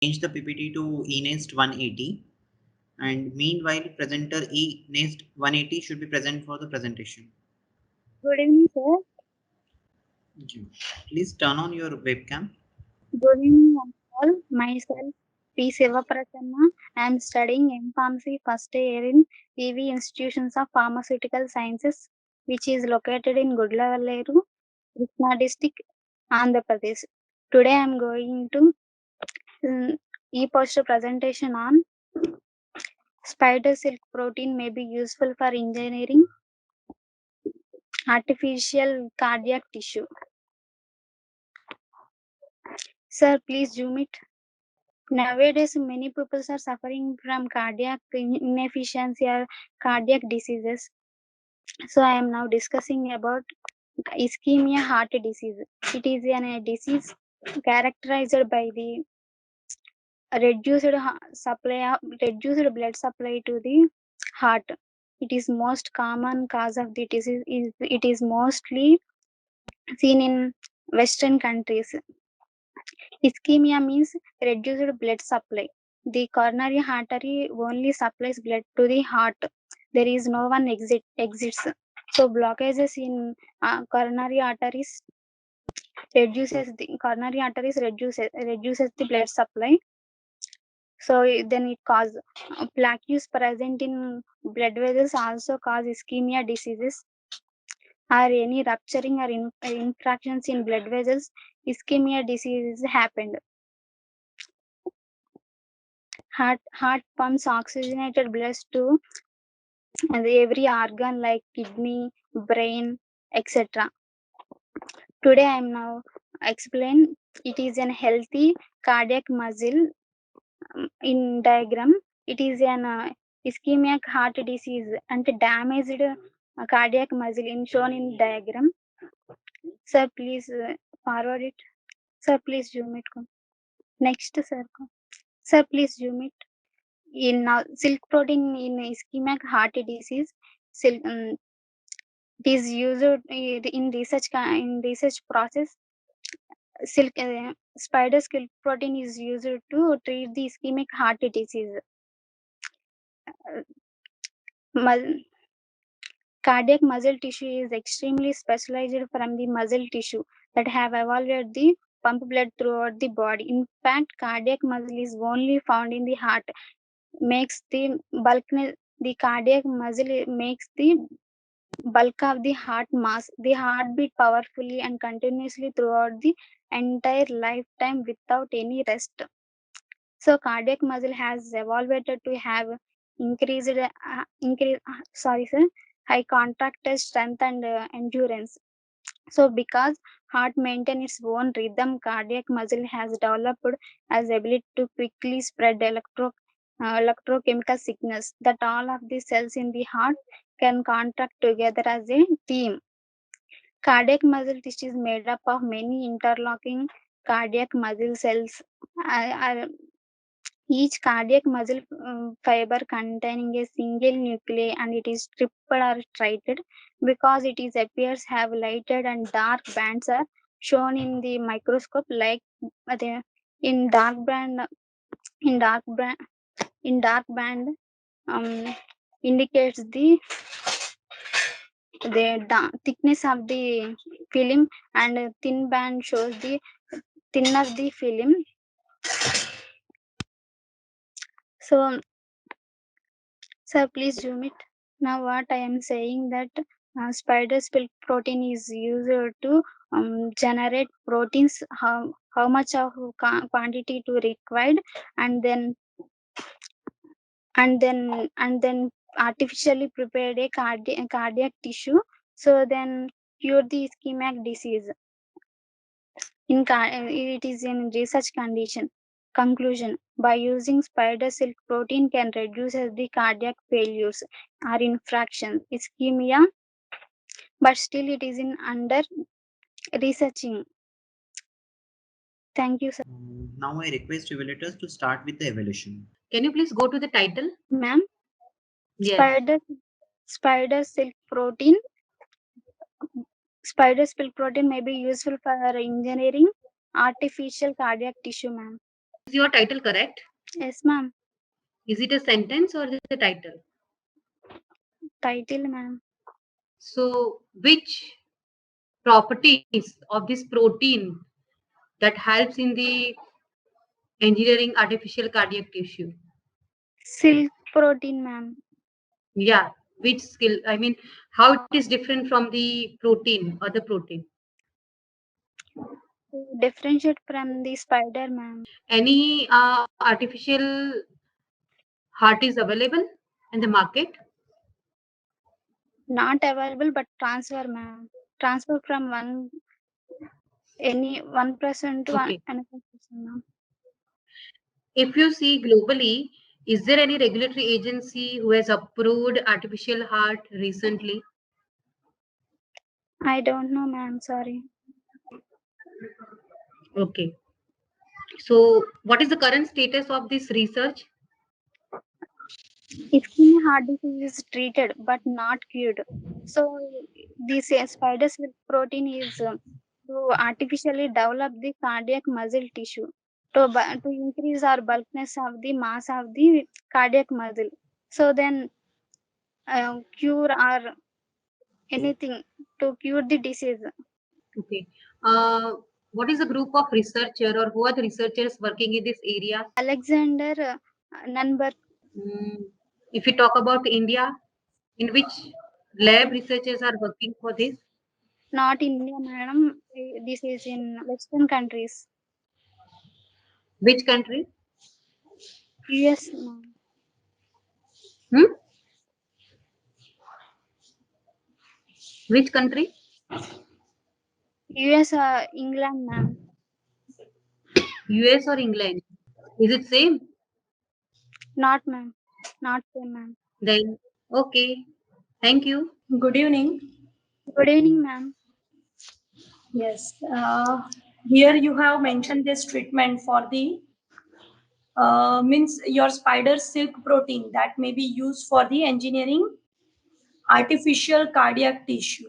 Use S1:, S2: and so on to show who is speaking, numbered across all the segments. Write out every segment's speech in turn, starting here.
S1: change the PPT to eNest 180, and meanwhile presenter eNest 180 should be present for the presentation.
S2: Good evening, sir.
S1: Please turn on your webcam.
S2: Good evening, all. Myself, P. Siva Prasanna. I am studying M.Pharmacy first year in PV Institutions of Pharmaceutical Sciences, which is located in Gudlavaleru, Krishna district, Andhra Pradesh. Today I am going to e-poster presentation on spider silk protein may be useful for engineering artificial cardiac tissue. Sir, please zoom it. Nowadays, many people are suffering from cardiac inefficiency or cardiac diseases. So, I am now discussing about ischemia heart disease. It is a disease characterized by the reduced blood supply to the heart. It is most common cause of the disease. It is mostly seen in Western countries. Ischemia means reduced blood supply. The coronary artery only supplies blood to the heart. There is no one exits. So blockages in coronary arteries reduces the blood supply. So then it cause plaques present in blood vessels also cause ischemia diseases or any rupturing or infractions in blood vessels. Ischemia disease happened. Heart pumps oxygenated blood to every organ like kidney, brain, etc. Today I am now explain it is an healthy cardiac muscle in diagram. It is an ischemic heart disease and damaged cardiac muscle in shown in diagram. Sir, please forward it. Sir, please zoom it. Next, sir. Sir, please zoom it. In silk protein in ischemic heart disease, silk, it is used in research process. Spider silk protein is used to treat the ischemic heart disease. Mu- Cardiac muscle tissue is extremely specialized from the muscle tissue that have evolved the pump blood throughout the body. In fact, cardiac muscle is only found in the heart. Makes the the cardiac muscle makes the bulk of the heart mass. The heart beat powerfully and continuously throughout the entire lifetime without any rest. So cardiac muscle has evolved to have sorry sir, high contract strength and endurance. So because heart maintain its own rhythm, cardiac muscle has developed as ability to quickly spread electrochemical signals that all of the cells in the heart can contract together as a team. Cardiac muscle tissue is made up of many interlocking cardiac muscle cells. Each cardiac muscle fiber containing a single nuclei and it is tripled or striated because it is appears have lighted and dark bands are shown in the microscope like the in dark band in dark band in dark band um, indicates the thickness of the film and thin band shows the thinner the film. So sir, please zoom it. Now, what I am saying that spider silk protein is used to generate proteins. How much of quantity to required, and then and then artificially prepared a cardiac tissue. So then cure the ischemic disease. It is in research condition. Conclusion: by using spider silk protein can reduce the cardiac failures or infractions, ischemia, but still it is in under researching. Thank you, sir.
S1: Now I request evaluators to start with the evaluation.
S3: Can you please go to the title?
S2: Ma'am,
S3: Yes.
S2: spider silk protein. Spider silk protein may be useful for engineering artificial cardiac tissue, ma'am.
S3: your title correct?
S2: Yes, ma'am.
S3: Is it a sentence or is it a title?
S2: Title, ma'am.
S3: So, which properties of this protein that helps in the engineering artificial cardiac tissue?
S2: Silk protein, ma'am.
S3: Yeah, which skill? I mean, how it is different from the protein, other protein?
S2: To differentiate from the spider, ma'am.
S3: Any artificial heart is available in the market?
S2: Not available, but transfer, ma'am. Transfer from any one person to
S3: Okay.
S2: another person, ma'am.
S3: If you see globally, is there any regulatory agency who has approved artificial heart recently?
S2: I don't know, ma'am. Sorry.
S3: Okay. So, what is the current status of this research?
S2: Ischemic heart disease is treated but not cured. So this spider silk protein is to artificially develop the cardiac muscle tissue to increase our bulkness of the mass of the cardiac muscle. So then cure or anything to cure the disease.
S3: Okay. Uh, what is the group of researcher or who are the researchers working in this area?
S2: Alexander Nunberg,
S3: If we talk about India, in which lab researchers are working for this?
S2: not in India, madam. This is in Western countries.
S3: Which country?
S2: US, ma'am.
S3: Hmm? Which country?
S2: US, England, ma'am.
S3: US or England? Is it same?
S2: Not, ma'am. Not same, ma'am.
S3: Then okay. Thank you.
S4: Good evening.
S2: Good evening, ma'am.
S4: Yes, here you have mentioned this treatment for the means your spider silk protein that may be used for the engineering artificial cardiac tissue.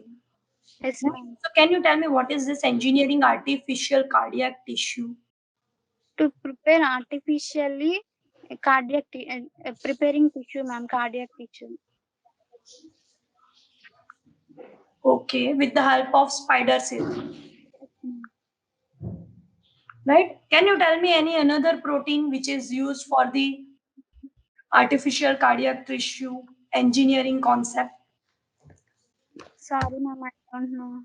S2: Yes,
S4: Right?
S2: ma'am.
S4: So, can you tell me what is this engineering artificial cardiac tissue?
S2: To prepare artificially preparing tissue, ma'am, cardiac tissue.
S4: Okay, with the help of spider silk.
S2: Yes, ma'am.
S4: Right? Can you tell me any another protein which is used for the artificial cardiac tissue engineering concept?
S2: Sorry, ma'am, I don't know.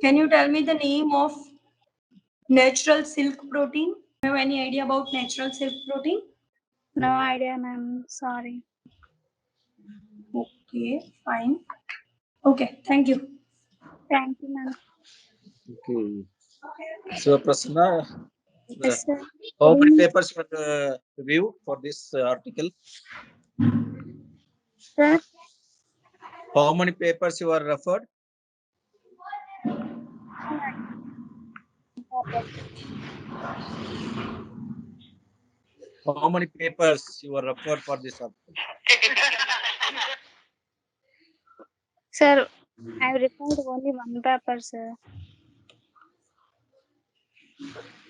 S4: Can you tell me the name of natural silk protein? Do you have any idea about natural silk protein?
S2: No idea, ma'am. Sorry.
S4: Okay, fine. Okay, thank you.
S2: Thank you, ma'am.
S5: Okay. So, Prasanna,
S2: Yes, sir.
S5: how
S2: Good
S5: many
S2: evening,
S5: papers were review for this article?
S2: sir.
S5: How many papers you are referred? How many papers you are referred for this article?
S2: Sir, I replied only one paper, sir.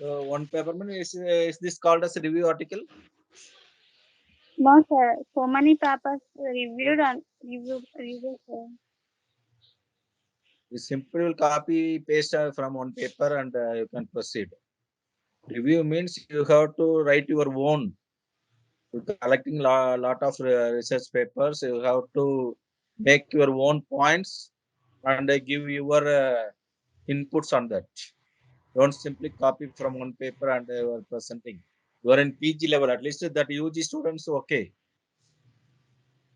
S5: One paper is this called as a review article?
S2: No, sir. So many papers reviewed and review, sir.
S5: You simply will copy paste from one paper and you can proceed. Review means you have to write your own. You're collecting lot of research papers. You have to make your own points and give your inputs on that. Don't simply copy from one paper and you are presenting. You are in PG level, at least that UG students, okay.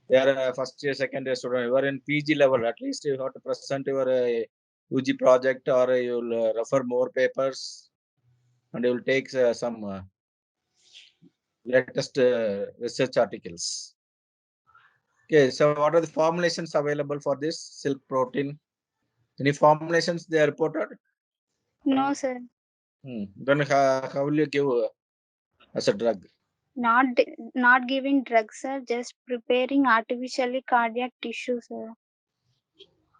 S5: They are first year, second year student. You are in PG level, at least you have to present your UG project or you'll refer more papers and you will take some latest research articles. Okay, so what are the formulations available for this silk protein? Any formulations they are reported?
S2: No, sir.
S5: Then how will you give as a drug?
S2: Not giving drugs, sir. Just preparing artificially cardiac tissue, sir.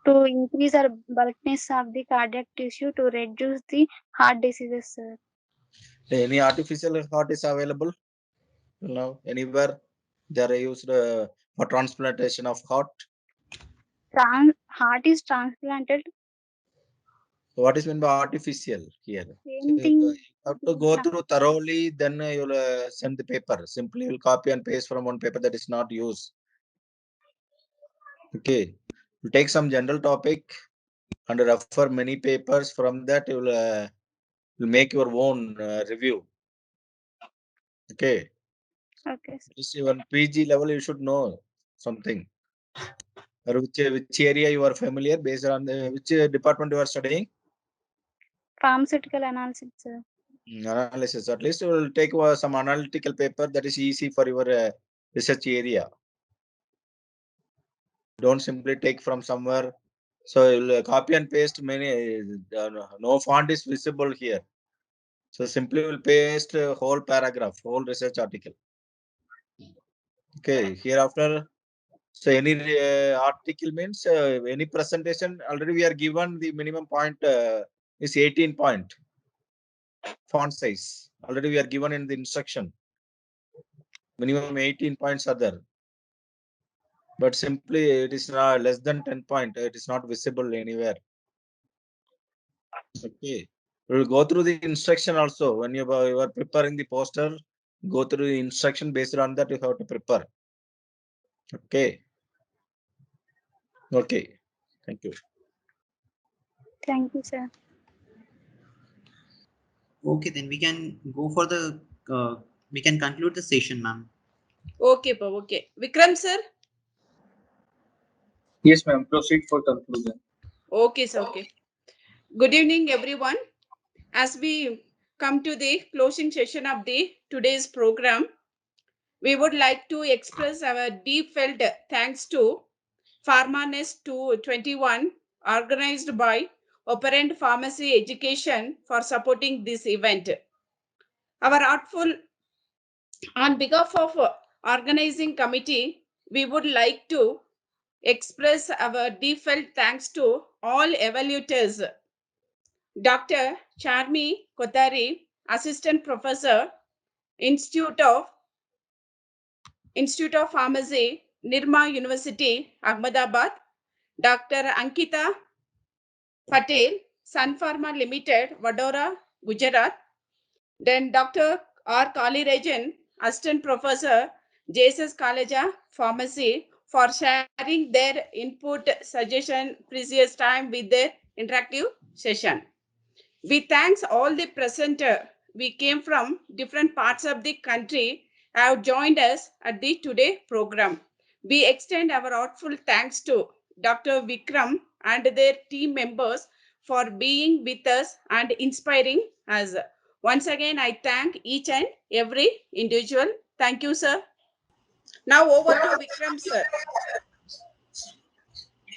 S2: To increase our bulkness of the cardiac tissue to reduce the heart diseases, sir.
S5: Any artificial heart is available? Now, anywhere they are used for transplantation of heart.
S2: Heart is transplanted.
S5: So what is meant by artificial here?
S2: Same
S5: So
S2: thing.
S5: you have to go through thoroughly, then you'll send the paper. Simply you'll copy and paste from one paper that is not used. Okay, you take some general topic and refer many papers. From that you'll make your own review. Okay.
S2: Okay. Sir.
S5: Just even PG level, you should know something. Or which area you are familiar based on which department you are studying.
S2: Pharmaceutical analysis, sir.
S5: Analysis. At least you will take some analytical paper that is easy for your research area. Don't simply take from somewhere. So you'll copy and paste many. No font is visible here. So simply will paste whole paragraph, whole research article. Okay. Hereafter, so any article means any presentation already we are given the minimum point is 18 point font size. Already we are given in the instruction. Minimum 18 points are there. But simply it is not less than 10 point. It is not visible anywhere. Okay. We will go through the instruction also. When you are preparing the poster, go through the instruction based on that you have to prepare. Okay. Okay. Thank you.
S2: Thank you, sir.
S1: Okay, then we can go for the we can conclude the session, ma'am.
S6: Okay, okay. Vikram sir.
S7: Yes, ma'am. Proceed for conclusion.
S6: Okay, sir. Okay. Good evening, everyone. As we come to the closing session of the today's program, we would like to express our deep felt thanks to PharmaNest 221, organized by Operant Pharmacy Education, for supporting this event. Our artful, on behalf of organizing committee, we would like to express our deep felt thanks to all evaluators. Dr. Charmi Kothari, Assistant Professor, Institute of Pharmacy, Nirma University, Ahmedabad. Dr. Ankita Patel, Sun Pharma Limited, Vadodara, Gujarat. Then Dr. R. Kalirajan, Assistant Professor, JSS College of Pharmacy, for sharing their input, suggestion, precious time with their interactive session. We thanks all the presenter. We came from different parts of the country, have joined us at the today program. We extend our heartful thanks to Dr. Vikram and their team members for being with us and inspiring us. Once again, I thank each and every individual. Thank you, sir. Now over to Vikram, sir.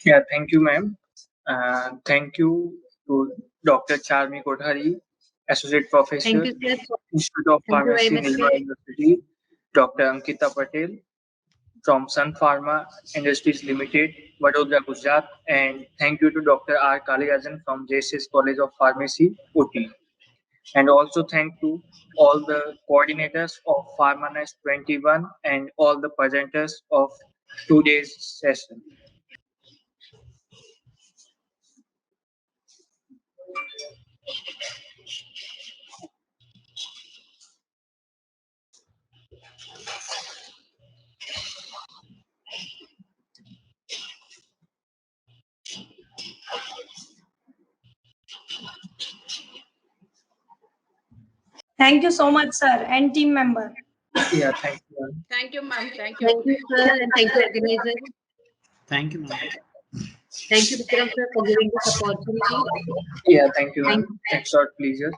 S7: Yeah, thank you, ma'am. Thank you to Dr. Charmi Kothari, Associate Professor,
S3: Thank you, sir.
S7: Institute of
S3: Thank you very
S7: Pharmacy,
S3: much,
S7: Nilma
S3: sir.
S7: University, Dr. Ankita Patel from Sun Pharma Industries Limited, Vadodara, Gujarat, and thank you to Dr. R. Kalirajan from JSS College of Pharmacy, Ooty. And also thank to all the coordinators of PharmaNest 21 and all the presenters of today's session.
S4: Thank you so much, sir, and team member.
S7: Yeah, thank you.
S6: Thank you, ma'am. Thank you.
S3: Thank you, sir, and thank you, organizer.
S1: Thank you, ma'am.
S3: Thank you, Vikram, sir, for giving this opportunity.
S7: Yeah, thank you.
S3: Thank
S7: Thanks for pleasure.